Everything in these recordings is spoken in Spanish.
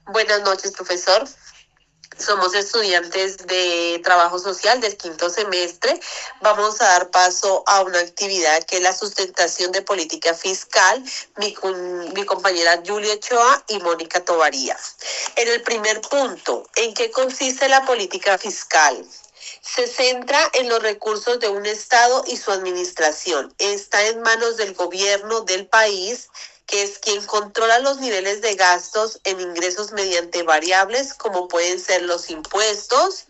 Buenas noches, profesor. Somos estudiantes de trabajo social del quinto semestre. Vamos a dar paso a una actividad que es la sustentación de política fiscal. Mi compañera Julia Ochoa y Mónica Tovaría. En el primer punto, ¿en qué consiste la política fiscal? Se centra en los recursos de un Estado y su administración. Está en manos del gobierno del país, que es quien controla los niveles de gastos en ingresos mediante variables como pueden ser los impuestos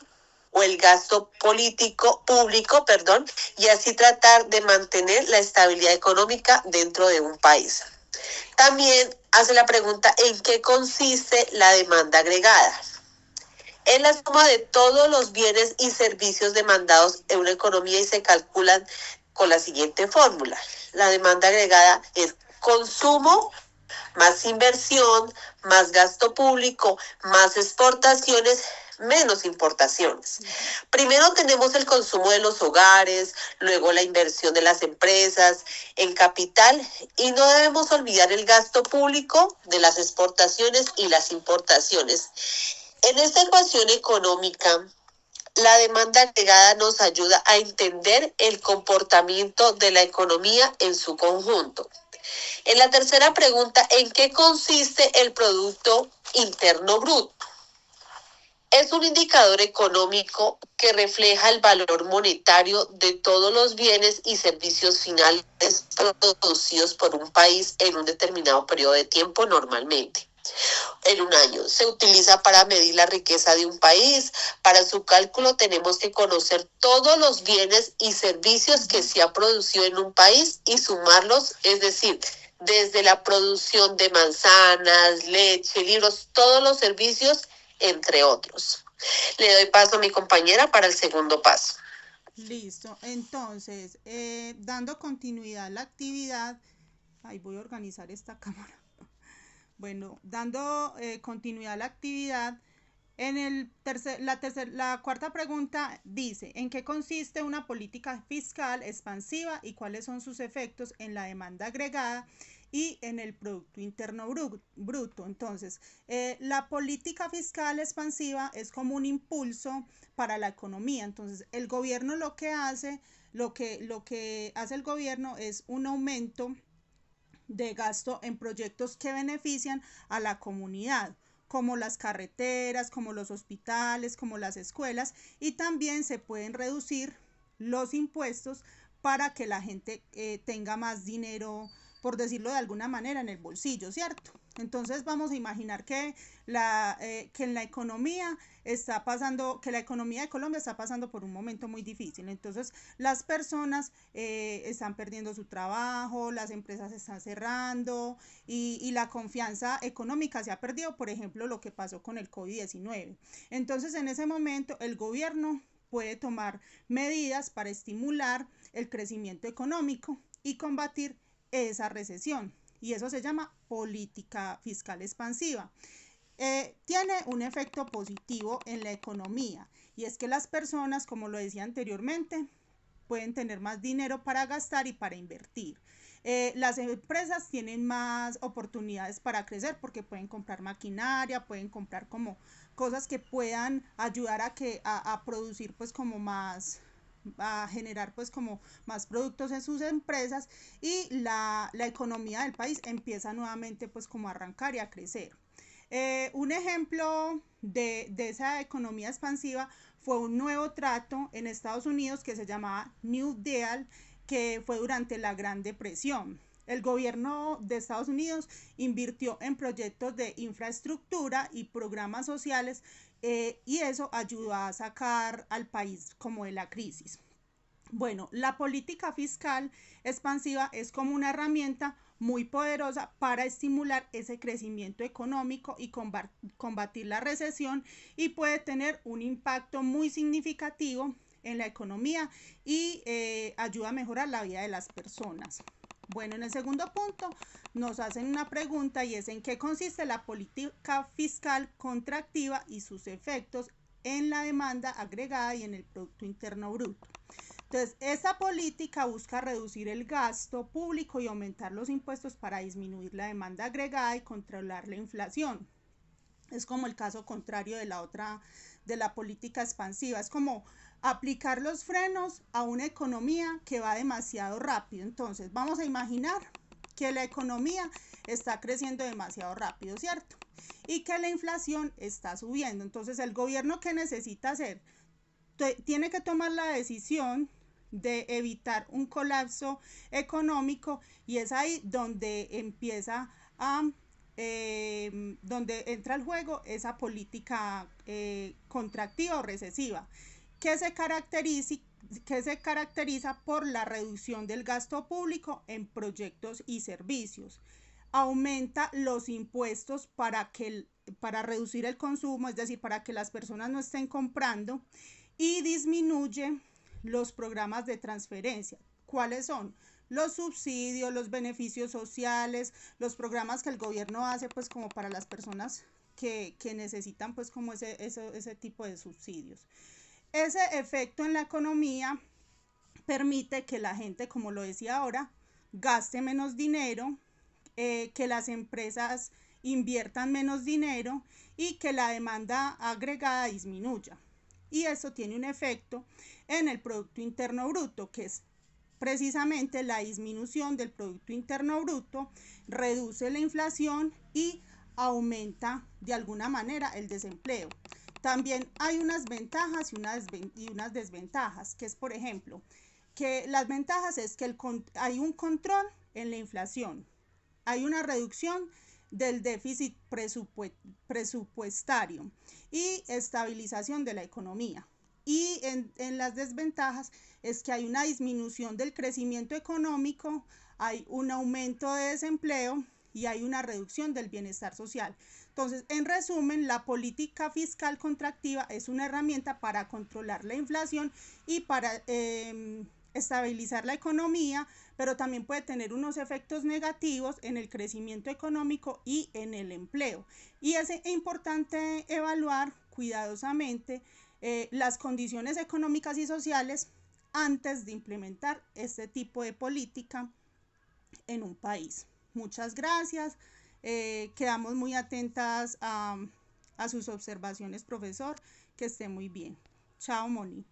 o el gasto público, y así tratar de mantener la estabilidad económica dentro de un país. También hace la pregunta, ¿en qué consiste la demanda agregada? Es la suma de todos los bienes y servicios demandados en una economía y se calculan con la siguiente fórmula. La demanda agregada es consumo más inversión, más gasto público, más exportaciones, menos importaciones. Primero tenemos el consumo de los hogares, luego la inversión de las empresas en capital y no debemos olvidar el gasto público de las exportaciones y las importaciones. En esta ecuación económica, la demanda agregada nos ayuda a entender el comportamiento de la economía en su conjunto. En la tercera pregunta, ¿en qué consiste el Producto Interno Bruto? Es un indicador económico que refleja el valor monetario de todos los bienes y servicios finales producidos por un país en un determinado periodo de tiempo normalmente. En un año. Se utiliza para medir la riqueza de un país. Para su cálculo tenemos que conocer todos los bienes y servicios que se ha producido en un país y sumarlos, es decir, desde la producción de manzanas, leche, libros, todos los servicios, entre otros. Le doy paso a mi compañera para el segundo paso. Listo, entonces, dando continuidad a la actividad, ahí voy a organizar esta cámara. Bueno, dando continuidad a la actividad, la cuarta pregunta dice, ¿en qué consiste una política fiscal expansiva y cuáles son sus efectos en la demanda agregada y en el Producto Interno Bruto? Entonces, la política fiscal expansiva es como un impulso para la economía. Entonces, el gobierno lo que hace el gobierno es un aumento de gasto en proyectos que benefician a la comunidad, como las carreteras, como los hospitales, como las escuelas, y también se pueden reducir los impuestos para que la gente tenga más dinero, por decirlo de alguna manera, en el bolsillo, ¿cierto? Entonces vamos a imaginar que en la economía está pasando, que la economía de Colombia está pasando por un momento muy difícil. Entonces las personas están perdiendo su trabajo, las empresas están cerrando y la confianza económica se ha perdido, por ejemplo, lo que pasó con el COVID-19. Entonces en ese momento el gobierno puede tomar medidas para estimular el crecimiento económico y combatir esa recesión. Y eso se llama política fiscal expansiva. Tiene un efecto positivo en la economía y es que las personas, como lo decía anteriormente, pueden tener más dinero para gastar y para invertir. Las empresas tienen más oportunidades para crecer porque pueden comprar maquinaria, pueden comprar como cosas que puedan ayudar a producir pues como más, a generar pues como más productos en sus empresas y la economía del país empieza nuevamente pues como a arrancar y a crecer. Un ejemplo de esa economía expansiva fue un nuevo trato en Estados Unidos que se llamaba New Deal, que fue durante la Gran Depresión. El gobierno de Estados Unidos invirtió en proyectos de infraestructura y programas sociales y eso ayudó a sacar al país como de la crisis. Bueno, la política fiscal expansiva es como una herramienta muy poderosa para estimular ese crecimiento económico y combatir la recesión y puede tener un impacto muy significativo en la economía y ayuda a mejorar la vida de las personas. Bueno, en el segundo punto nos hacen una pregunta y es en qué consiste la política fiscal contractiva y sus efectos en la demanda agregada y en el Producto Interno Bruto. Entonces, esa política busca reducir el gasto público y aumentar los impuestos para disminuir la demanda agregada y controlar la inflación. Es como el caso contrario de la otra, de la política expansiva. Es como aplicar los frenos a una economía que va demasiado rápido. Entonces, vamos a imaginar que la economía está creciendo demasiado rápido, ¿cierto? Y que la inflación está subiendo. Entonces, el gobierno, ¿qué necesita hacer? Tiene que tomar la decisión de evitar un colapso económico, y es ahí donde empieza a donde entra el juego esa política contractiva o recesiva que que se caracteriza por la reducción del gasto público en proyectos y servicios. Aumenta los impuestos para reducir el consumo, es decir, para que las personas no estén comprando, y disminuye los programas de transferencia. ¿Cuáles son? Los subsidios, los beneficios sociales, los programas que el gobierno hace pues como para las personas que necesitan pues como ese tipo de subsidios. Ese efecto en la economía permite que la gente, como lo decía ahora, gaste menos dinero, que las empresas inviertan menos dinero y que la demanda agregada disminuya. Y eso tiene un efecto en el Producto Interno Bruto, que es precisamente la disminución del Producto Interno Bruto, reduce la inflación y aumenta de alguna manera el desempleo. También hay unas ventajas y unas desventajas, que es, por ejemplo, que las ventajas es que hay un control en la inflación, hay una reducción del déficit presupuestario y estabilización de la economía. Y en las desventajas es que hay una disminución del crecimiento económico, hay un aumento de desempleo y hay una reducción del bienestar social. Entonces, en resumen, la política fiscal contractiva es una herramienta para controlar la inflación y para estabilizar la economía, pero también puede tener unos efectos negativos en el crecimiento económico y en el empleo. Y es importante evaluar cuidadosamente las condiciones económicas y sociales antes de implementar este tipo de política en un país. Muchas gracias. Quedamos muy atentas a sus observaciones, profesor. Que esté muy bien. Chao, Moni.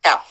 Chao.